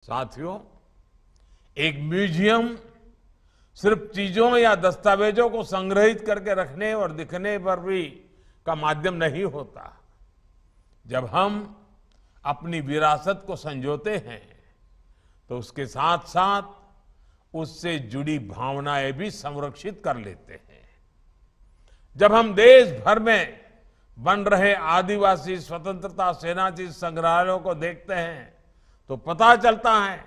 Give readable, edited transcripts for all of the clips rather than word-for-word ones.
साथियों, एक म्यूजियम सिर्फ चीजों या दस्तावेजों को संग्रहित करके रखने और दिखने पर भी का माध्यम नहीं होता। जब हम अपनी विरासत को संजोते हैं तो उसके साथ साथ उससे जुड़ी भावनाएं भी संरक्षित कर लेते हैं। जब हम देश भर में बन रहे आदिवासी स्वतंत्रता सेनानी संग्रहालयों को देखते हैं तो पता चलता है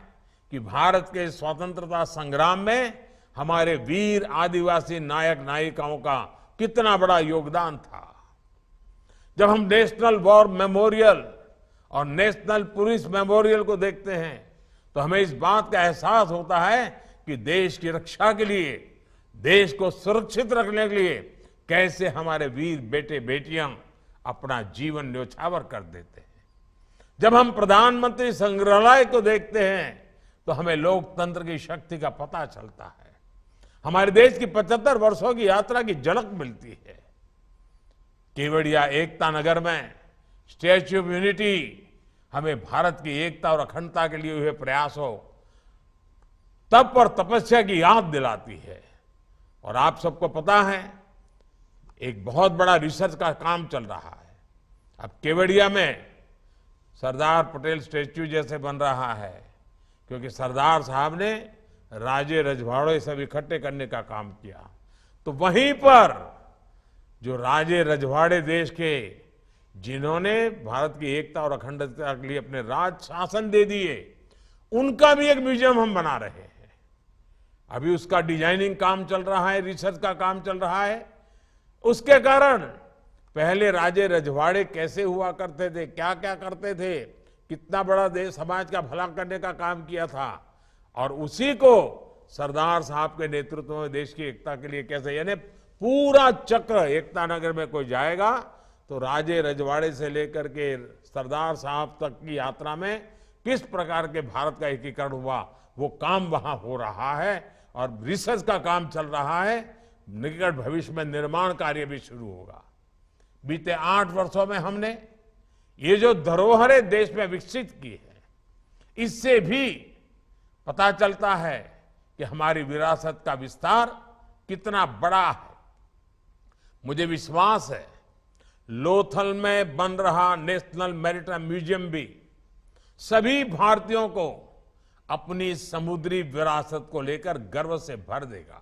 कि भारत के स्वतंत्रता संग्राम में हमारे वीर आदिवासी नायक नायिकाओं का कितना बड़ा योगदान था। जब हम नेशनल वॉर मेमोरियल और नेशनल पुलिस मेमोरियल को देखते हैं तो हमें इस बात का एहसास होता है कि देश की रक्षा के लिए, देश को सुरक्षित रखने के लिए कैसे हमारे वीर बेटे बेटियां अपना जीवन न्योछावर कर देते हैं। जब हम प्रधानमंत्री संग्रहालय को देखते हैं तो हमें लोकतंत्र की शक्ति का पता चलता है। हमारे देश की 75 वर्षों की यात्रा की झलक मिलती है। केवड़िया एकता नगर में स्टैच्यू ऑफ यूनिटी हमें भारत की एकता और अखंडता के लिए हुए प्रयासों, तप और तपस्या की याद दिलाती है। और आप सबको पता है, एक बहुत बड़ा रिसर्च का काम चल रहा है। अब केवड़िया में सरदार पटेल स्टैच्यू जैसे बन रहा है, क्योंकि सरदार साहब ने राजे रजवाड़े सब इकट्ठे करने का काम किया। तो वहीं पर जो राजे रजवाड़े देश के, जिन्होंने भारत की एकता और अखंडता के लिए अपने राज शासन दे दिए, उनका भी एक म्यूजियम हम बना रहे हैं। अभी उसका डिजाइनिंग काम चल रहा है, रिसर्च का काम चल रहा है। उसके कारण पहले राजे रजवाड़े कैसे हुआ करते थे, क्या क्या करते थे, कितना बड़ा देश समाज का भला करने का काम किया था, और उसी को सरदार साहब के नेतृत्व में देश की एकता के लिए कैसे, यानी पूरा चक्र एकता नगर में कोई जाएगा तो राजे रजवाड़े से लेकर के सरदार साहब तक की यात्रा में किस प्रकार के भारत का एकीकरण हुआ, वो काम वहां हो रहा है और रिसर्च का काम चल रहा है। निकट भविष्य में निर्माण कार्य भी शुरू होगा। बीते 8 वर्षों में हमने ये जो धरोहरें देश में विकसित की है, इससे भी पता चलता है कि हमारी विरासत का विस्तार कितना बड़ा है। मुझे विश्वास है लोथल में बन रहा नेशनल मैरीटाइम म्यूजियम भी सभी भारतीयों को अपनी समुद्री विरासत को लेकर गर्व से भर देगा।